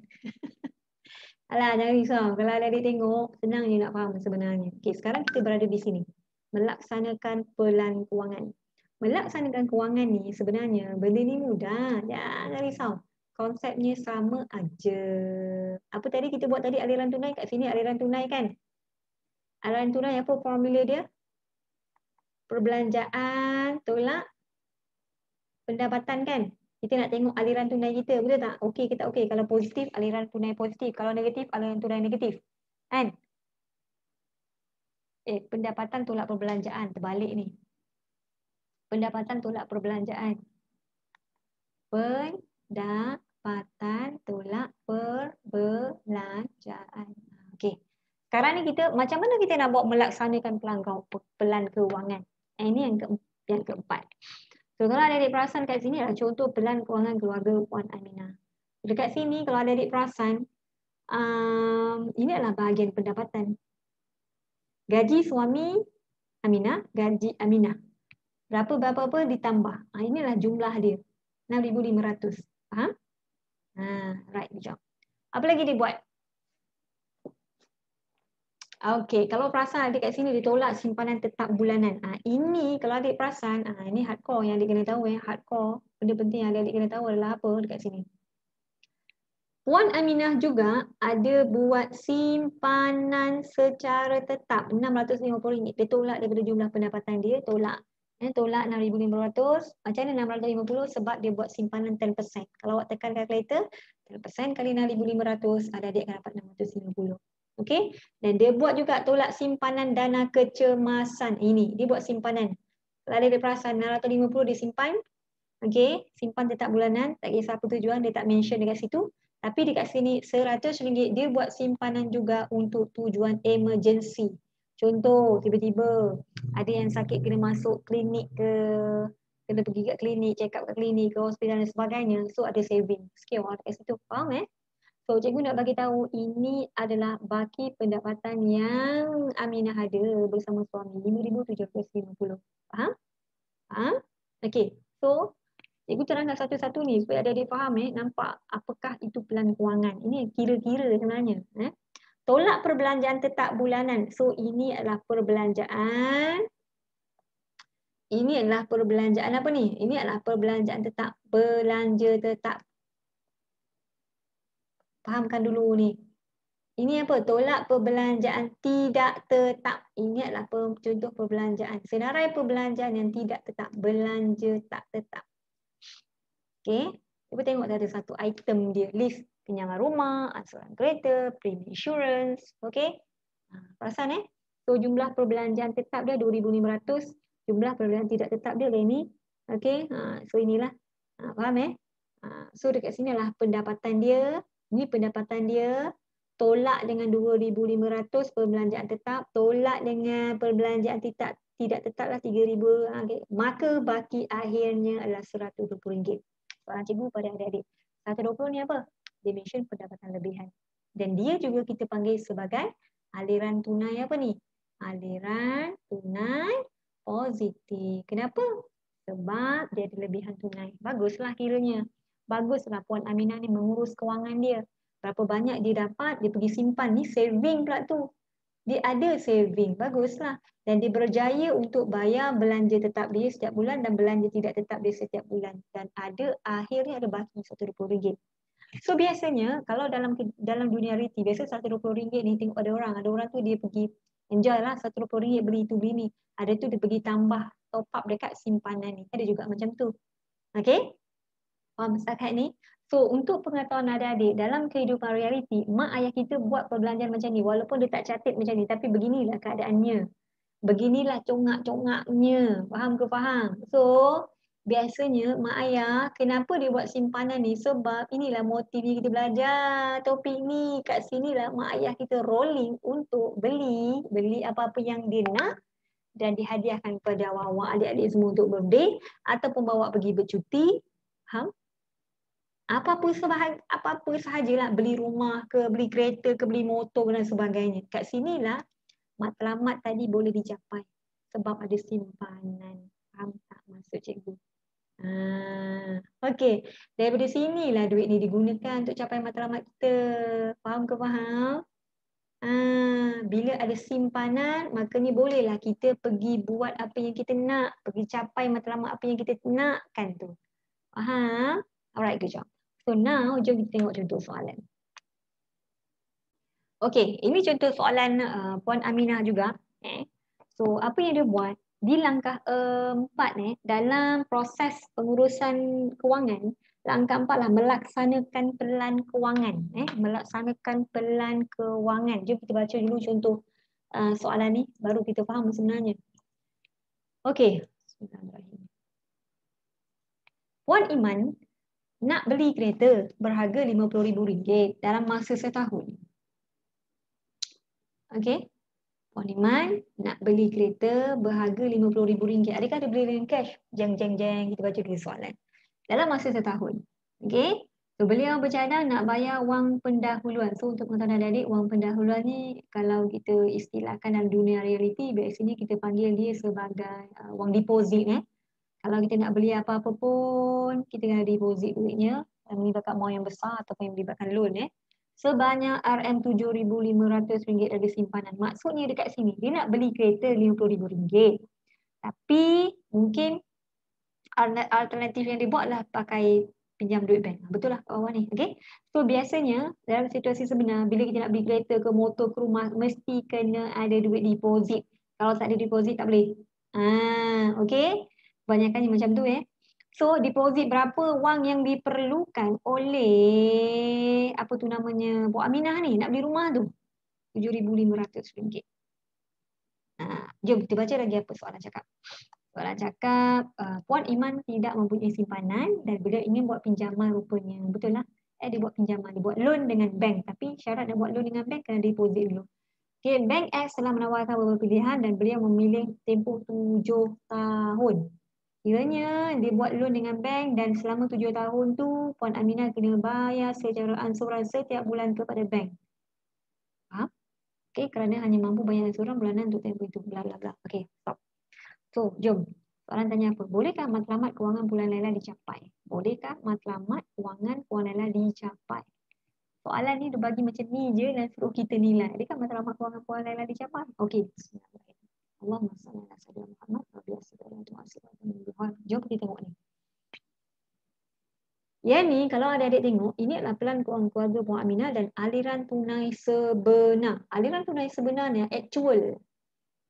Alah, jangan risau. Kalau adik tengok, senang je nak faham sebenarnya. Okey, sekarang kita berada di sini. Melaksanakan pelan kewangan. Melaksanakan kewangan ni sebenarnya benda ni mudah. Jangan risau. Konsepnya sama aja. Apa tadi kita buat tadi aliran tunai? Kat sini aliran tunai kan? Aliran tunai apa formula dia? Perbelanjaan tolak pendapatan kan? Kita nak tengok aliran tunai kita, betul tak? Okey ke tak okey? Kalau positif, aliran tunai positif. Kalau negatif, aliran tunai negatif. Kan? Pendapatan tolak perbelanjaan. Terbalik ni. Pendapatan tolak perbelanjaan. Pendapatan tolak perbelanjaan. Okey. Sekarang ni kita, macam mana kita nak buat melaksanakan pelan kewangan? Ini yang keempat. So, kalau adik-adik perasan kat sini adalah contoh pelan kewangan keluarga Puan Aminah. Dekat sini kalau adik-adik perasan, ini adalah bahagian pendapatan. Gaji suami Aminah, gaji Aminah. Berapa ditambah. Inilah jumlah dia. 6,500. Faham? Right, jom. Apa lagi dia buat? Okey, kalau perasan adik kat sini dia tolak simpanan tetap bulanan. Ini kalau adik perasan, ini hardcore yang adik kena tahu hardcore. Benda penting yang adik kena tahu adalah apa dekat sini. Puan Aminah juga ada buat simpanan secara tetap RM650. Dia tolak daripada jumlah pendapatan dia, tolak. Tolak 6,500. Macam mana 650? Sebab dia buat simpanan 10%. Kalau awak tekan kalkulator, 10% kali 6,500, adik akan dapat 650. Okey, dan dia buat juga tolak simpanan dana kecemasan. Ini dia buat simpanan. Kalau ada perasan 650 disimpan. Okey, simpan tetap bulanan, tak kisah apa tujuan, dia tak mention dekat situ. Tapi dekat sini RM100 dia buat simpanan juga untuk tujuan emergency. Contoh, tiba-tiba ada yang sakit kena masuk klinik ke kena pergi kat klinik, check up kat klinik, ke hospital dan sebagainya. So ada saving sikit orang kat situ. Faham So cikgu nak bagi tahu ini adalah baki pendapatan yang Aminah ada bersama suami, 5,750. Faham? Faham? Okey. So cikgu terangkan satu-satu ni supaya adik-adik faham nampak apakah itu pelan kewangan. Ini kira-kira sebenarnya. Tolak perbelanjaan tetap bulanan. So ini adalah perbelanjaan. Ini adalah perbelanjaan apa ni? Ini adalah perbelanjaan tetap. Belanja tetap. Fahamkan dulu ni. Ini apa? Tolak perbelanjaan tidak tetap. Ini adalah contoh perbelanjaan. Senarai perbelanjaan yang tidak tetap. Belanja tak tetap. Okey. Cuba tengok ada satu item dia. List pinjaman rumah, asuransi kereta, premi insurance. Okey. Perasan So jumlah perbelanjaan tetap dia 2,500. Jumlah perbelanjaan tidak tetap dia ni. Okey. So inilah. Faham So dekat sini adalah pendapatan dia. Ini pendapatan dia, tolak dengan 2,500 perbelanjaan tetap, tolak dengan perbelanjaan tidak tetaplah 3,000. Okay. Maka baki akhirnya adalah RM120. Soalan cikgu pada adik-adik. 120 ni apa? Dia mention pendapatan lebihan. Dan dia juga kita panggil sebagai aliran tunai apa ni? Aliran tunai positif. Kenapa? Sebab dia ada lebihan tunai. Baguslah kiranya. Baguslah Puan Aminah ni mengurus kewangan dia. Berapa banyak dia dapat, dia pergi simpan. Ni saving pula tu. Dia ada saving. Baguslah. Dan dia berjaya untuk bayar belanja tetap dia setiap bulan dan belanja tidak tetap dia setiap bulan. Dan ada akhirnya ada baki RM120. So biasanya kalau dalam dunia reti, biasa RM120 ni tengok ada orang tu dia pergi enjoy lah RM120 beli itu beli ni. Ada tu dia pergi tambah top up dekat simpanan ni. Ada juga macam tu. Okay? Faham setakat ni? So untuk pengetahuan adik-adik, dalam kehidupan realiti, mak ayah kita buat perbelanjaan macam ni. Walaupun dia tak catat macam ni, tapi beginilah keadaannya. Beginilah congak-congaknya. Faham ke faham? So biasanya mak ayah, kenapa dia buat simpanan ni? Sebab inilah motifnya kita belajar topik ni. Kat sinilah mak ayah kita rolling untuk beli apa-apa yang dia nak dan dihadiahkan kepada awak-awak adik-adik semua untuk birthday ataupun bawa pergi bercuti. Faham? Apa-apa sahajalah, beli rumah ke, beli kereta ke, beli motor dan sebagainya. Kat sinilah matlamat tadi boleh dicapai sebab ada simpanan. Faham tak maksud cikgu? Okey, daripada sinilah duit ni digunakan untuk capai matlamat kita. Faham ke faham? Bila ada simpanan, makanya bolehlah kita pergi buat apa yang kita nak, pergi capai matlamat apa yang kita nakkan tu. Faham? Alright, good job. So now, jom kita tengok contoh soalan. Okey, ini contoh soalan Puan Aminah juga. So, apa yang dia buat? Di langkah 4 dalam proses pengurusan kewangan, langkah 4 lah, melaksanakan pelan kewangan. Melaksanakan pelan kewangan. Jom kita baca dulu contoh soalan ni, baru kita faham sebenarnya. Okey. Puan Iman nak beli kereta berharga RM50,000 dalam masa setahun. Okey. Puan Iman nak beli kereta berharga RM50,000. Adakah dia beli dengan cash? Jeng. Kita baca dulu soalan. Dalam masa setahun. Okey. So, beliau bercadang nak bayar wang pendahuluan. So, untuk pengetahuan adik-adik, wang pendahuluan ni kalau kita istilahkan dalam dunia realiti, biasanya kita panggil dia sebagai wang deposit. Kalau kita nak beli apa-apa pun, kita kena deposit duitnya. Melibatkan amount yang besar ataupun yang melibatkan loan. Sebanyak RM7,500 ada simpanan. Maksudnya dekat sini, dia nak beli kereta RM50,000. Tapi mungkin alternatif yang dia buat lah pakai pinjam duit bank. Betul lah kat bawah ni. Okay? So biasanya dalam situasi sebenar, bila kita nak beli kereta ke motor ke rumah, mesti kena ada duit deposit. Kalau tak ada deposit tak boleh. Okay? Kebanyakannya macam tu So deposit berapa wang yang diperlukan oleh apa tu namanya Puan Aminah ni nak beli rumah tu? RM7,500. Jom kita baca lagi apa soalan cakap. Soalan cakap Puan Iman tidak mempunyai simpanan dan beliau ingin buat pinjaman rupanya. Betul lah. Dia buat pinjaman, dia buat loan dengan bank. Tapi syarat nak buat loan dengan bank kena deposit dulu. Okay, Bank X telah menawarkan beberapa pilihan dan beliau memilih tempoh 7 tahun. Kiranya dia buat loan dengan bank dan selama 7 tahun tu Puan Aminah kena bayar secara ansuran setiap bulan kepada bank. Faham? Okey, kerana hanya mampu bayar ansuran bulanan untuk tempoh itu. Bla bla bla. Okey, stop. So, jom. Soalan tanya apa? Bolehkah matlamat kewangan Puan Laila dicapai? Bolehkah matlamat kewangan Puan Laila dicapai? Soalan ni dia bagi macam ni je dan suruh kita nilai. Adakah matlamat kewangan Puan Laila dicapai? Okey, bismillahirrahmanirrahim. Allahumma salli ala sayyidina Muhammad wa bihi wasallam. Jom kita tengok ni. Yang ni kalau adik-adik tengok, ini adalah pelan kewangan keluarga Puan Aminah dan aliran tunai sebenar. Aliran tunai sebenarnya actual.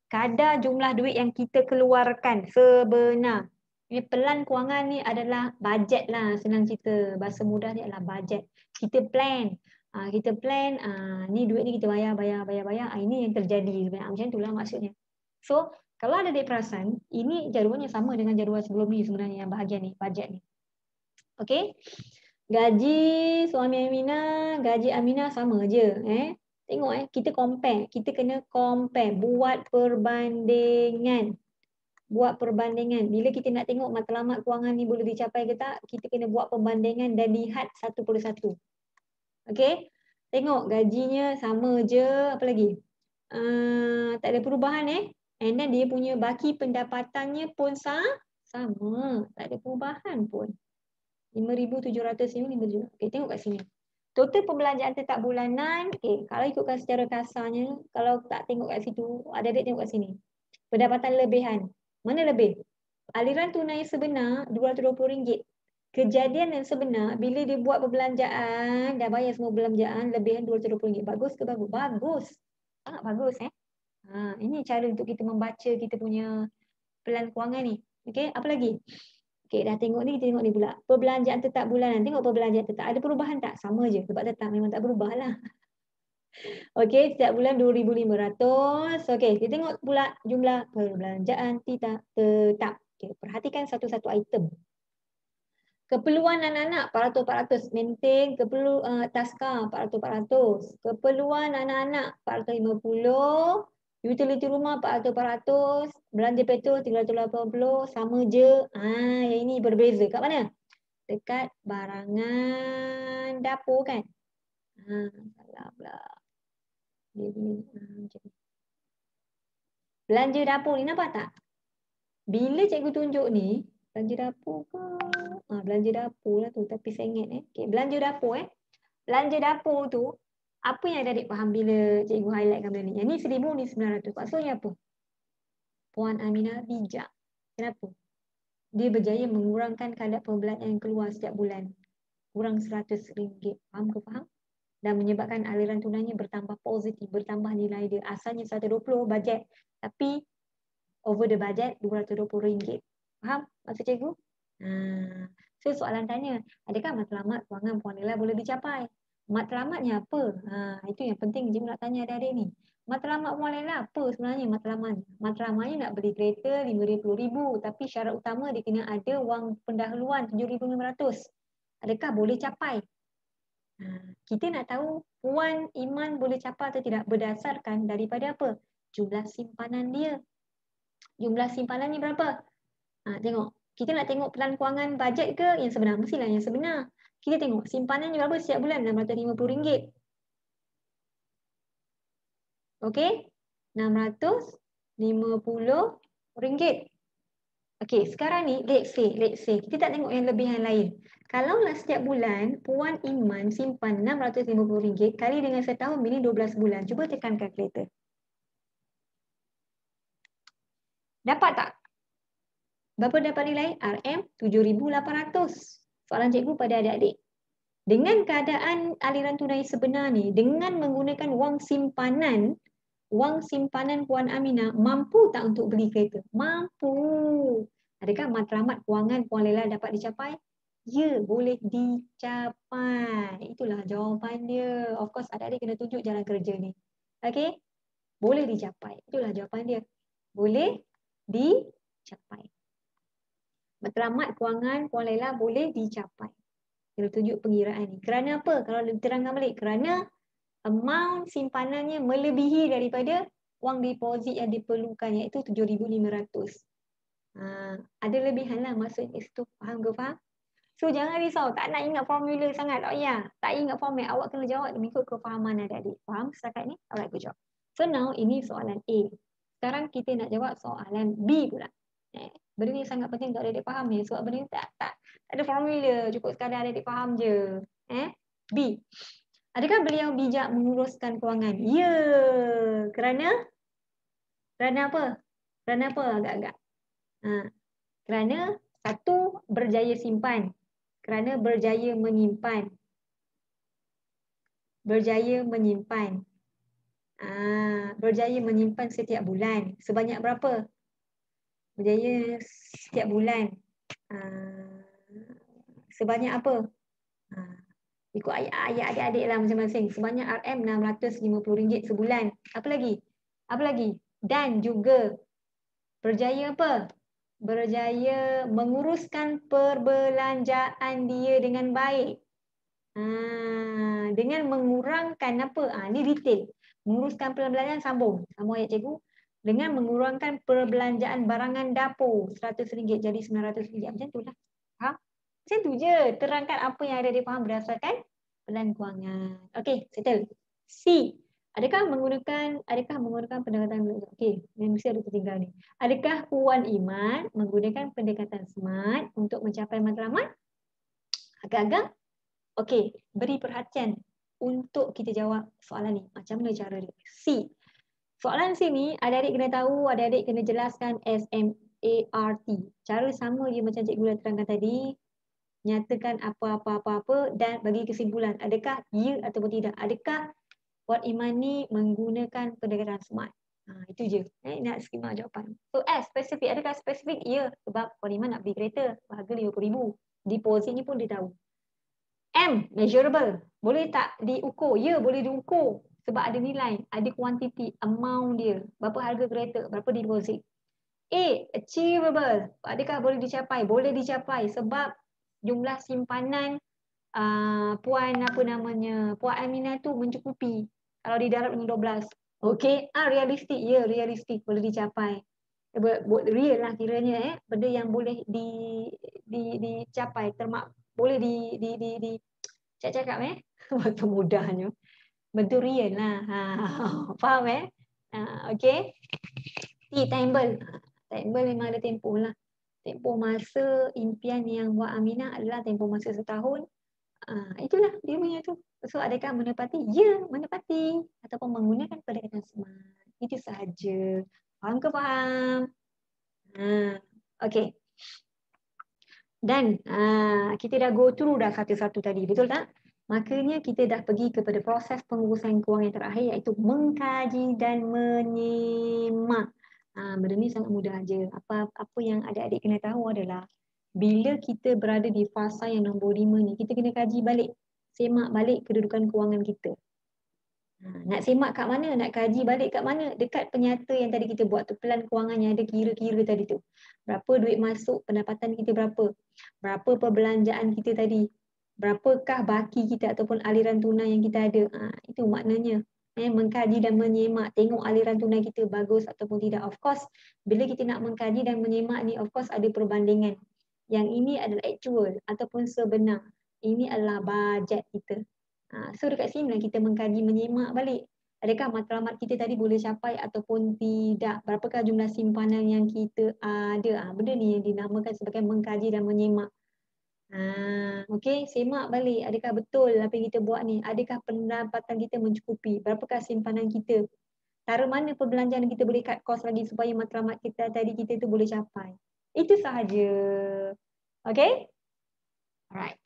Kadar jumlah duit yang kita keluarkan sebenar. Ini pelan kewangan ni adalah bajet lah, senang cerita. Bahasa mudah ni adalah bajet. Kita plan. Kita plan, ni duit ni kita bayar. Ini yang terjadi. Macam itulah maksudnya. So, kalau ada adik perasan, ini jadualnya sama dengan jadual sebelum ni sebenarnya yang bahagian ni, bajet ni. Okey. Gaji suami Aminah, gaji Aminah sama je. Tengok kita compare. Kita kena compare. Buat perbandingan. Buat perbandingan. Bila kita nak tengok matlamat kewangan ni boleh dicapai ke tak, kita kena buat perbandingan dan lihat satu persatu. Okey. Tengok gajinya sama je. Apa lagi? Tak ada perubahan And then dia punya baki pendapatannya pun sama. Tak ada perubahan pun. 5,700 ini 5,000. Okey, tengok kat sini. Total pembelanjaan tetap bulanan, kalau ikutkan secara kasarnya, kalau tak tengok kat situ, adik-adik tengok kat sini. Pendapatan lebihan. Mana lebih? Aliran tunai sebenar RM220. Kejadian yang sebenar, bila dia buat perbelanjaan, dah bayar semua belanjaan, lebihan RM220. Bagus ke bagus? Bagus. Sangat bagus ini cara untuk kita membaca kita punya pelan kewangan ni. Okey, apa lagi? Okey, dah tengok ni, kita tengok ni pula. Perbelanjaan tetap bulanan. Tengok perbelanjaan tetap. Ada perubahan tak? Sama je. Sebab tetap memang tak berubah lah. Okey, setiap bulan 2,500. Okey, kita tengok pula jumlah perbelanjaan tidak tetap. Okay, perhatikan satu-satu item. Keperluan anak-anak 400-400. Maintain taska 400-400. Keperluan anak-anak 450. Utility rumah 400-400, belanja petrol 380, sama je. Yang ini berbeza. Kat mana? Dekat barangan dapur kan? Salah pula. Belanja dapur ni nampak tak? Bila cikgu tunjuk ni, belanja dapur ke? Belanja dapur lah tu, tapi saya ingat Okay, belanja dapur Belanja dapur tu, apa yang adik faham bila cikgu highlightkan benda ni? Yang ni 1,000, ni 900. Maksudnya apa? Puan Aminah bijak. Kenapa? Dia berjaya mengurangkan kadar perbelanjaan yang keluar setiap bulan. Kurang RM100. Faham ke faham? Dan menyebabkan aliran tunainya bertambah positif, bertambah nilai dia. Asalnya 120 bajet, tapi over the budget RM220. Faham maksud cikgu? So soalan tanya, adakah matlamat kewangan Puan Laila boleh dicapai? Matlamatnya apa? Itu yang penting cikgu nak tanya adik-adik ni. Matlamat Puan Laila apa sebenarnya matlamatnya? Matlamatnya nak beli kereta RM50,000, tapi syarat utama dia kena ada wang pendahuluan RM7,500. Adakah boleh capai? Kita nak tahu Puan Iman boleh capai atau tidak berdasarkan daripada apa? Jumlah simpanan dia. Jumlah simpanan ni berapa? Tengok. Kita nak tengok pelan kewangan bajet ke yang sebenar? Mestilah yang sebenar. Kita tengok simpanan berapa setiap bulan? RM650. Okey? RM650. Okey, sekarang ni let's say kita tak tengok yang lebihan lain. Kalaulah setiap bulan Puan Iman simpan RM650 kali dengan setahun, ini 12 bulan. Cuba tekan kalkulator. Dapat tak? Berapa dapat nilai? RM7,800. Soalan cikgu pada adik-adik. Dengan keadaan aliran tunai sebenar ni, dengan menggunakan wang simpanan Puan Aminah, mampu tak untuk beli kereta? Mampu. Adakah matlamat kewangan Puan Laila dapat dicapai? Ya, boleh dicapai. Itulah jawapan dia. Of course, adik-adik kena tunjuk jalan kerja ni. Okey? Boleh dicapai. Itulah jawapan dia. Boleh dicapai. Matlamat kewangan Puan Laila boleh dicapai. Kita tunjuk pengiraan ni. Kerana apa? Kalau diterangkan balik. Kerana amount simpanannya melebihi daripada wang deposit yang diperlukan, iaitu RM7,500. Ada lebihan lah maksudnya itu. Faham ke faham? So jangan risau, tak nak ingat formula sangat, tak payah. Tak ingat format, awak kena jawab mengikut kefahaman adik-adik. Faham setakat ni? Alright, good job. So now ini soalan A. Sekarang kita nak jawab soalan B pula. Benda ni sangat penting untuk adik-adik faham ni. Sebab benda ni tak ada formula, cukup sekadar adik-adik faham je. B. Adakah beliau bijak menguruskan kewangan? Ya. Kerana apa? Kerana apa agak-agak? Kerana satu, berjaya simpan. Kerana berjaya menyimpan. Berjaya menyimpan. Berjaya menyimpan setiap bulan. Sebanyak berapa? Berjaya setiap bulan. Sebanyak apa? Ikut ayat adik-adik lah masing-masing. Sebanyak RM650 sebulan. Apa lagi? Apa lagi? Dan juga berjaya apa? Berjaya menguruskan perbelanjaan dia dengan baik. Dengan mengurangkan apa? Ni detail. Menguruskan perbelanjaan sambung ayat cikgu. Dengan mengurangkan perbelanjaan barangan dapur RM100 jadi RM900. Macam tu lah. Macam tu je. Terangkan apa yang ada di faham berdasarkan pelan kewangan. Okey, settle. C. Adakah menggunakan pendekatan okey, mesti ada tertinggal ni. Adakah Puan Iman menggunakan pendekatan SMART untuk mencapai matlamat? Agak-agak. Okey, beri perhatian untuk kita jawab soalan ni. Macam mana cara dia? C. Soalan C ni adik-adik kena tahu, adik-adik kena jelaskan SMART. Cara sama je macam cikgu dah terangkan tadi. Nyatakan apa-apa dan bagi kesimpulan. Adakah ya ataupun tidak? Adakah Puan Iman ni menggunakan pendekatan SMART? Itu je. Nak skema jawapan. So S, spesifik. Adakah spesifik? Ya. Sebab Puan Iman nak beli kereta. Harga RM50,000. Deposit ni pun dia tahu. M, measurable. Boleh tak diukur? Ya, boleh diukur. Sebab ada nilai, ada kuantiti, amount dia. Berapa harga kereta, berapa deposit. A, achievable. Adakah boleh dicapai? Boleh dicapai sebab jumlah simpanan Puan Aminah tu mencukupi. Kalau didarab dengan 12. Okey, realistik. Ya, realistik. Boleh dicapai. Real lah kiranya benda yang boleh dicapai, boleh di cakap waktu mudahnya. Bentuk real lah. Faham okey. T, timeable. Timeable memang ada tempoh lah. Tempoh masa impian yang Wak Aminah adalah tempoh masa setahun. Itulah dia punya tu. So adakah menepati? Ya, menepati. Ataupun menggunakan pendekatan SMART. Itu sahaja. Faham ke faham? Okey. Dan kita dah go through dah satu-satu tadi. Betul tak? Makanya kita dah pergi kepada proses pengurusan kewangan yang terakhir iaitu mengkaji dan menyimak. Benda ni sangat mudah aja. Apa yang adik-adik kena tahu adalah bila kita berada di fasa yang nombor 5 ni, kita kena kaji balik, semak balik kedudukan kewangan kita. Nak semak kat mana? Nak kaji balik kat mana? Dekat penyata yang tadi kita buat tu, pelan kewangan yang ada kira-kira tadi tu. Berapa duit masuk, pendapatan kita berapa? Berapa perbelanjaan kita tadi? Berapakah baki kita ataupun aliran tunai yang kita ada? Itu maknanya. Mengkaji dan menyemak, tengok aliran tunai kita bagus ataupun tidak. Of course, bila kita nak mengkaji dan menyemak ni, of course ada perbandingan. Yang ini adalah actual ataupun sebenar. Ini adalah bajet kita. So dekat sini kita mengkaji menyemak balik. Adakah matlamat kita tadi boleh capai ataupun tidak? Berapakah jumlah simpanan yang kita ada? Benda ni yang dinamakan sebagai mengkaji dan menyemak. Okey, semak balik. Adakah betul apa yang kita buat ni? Adakah pendapatan kita mencukupi? Berapakah simpanan kita? Cara mana perbelanjaan kita boleh cut cost lagi supaya matlamat kita tadi kita tu boleh capai? Itu sahaja. Okey? Alright.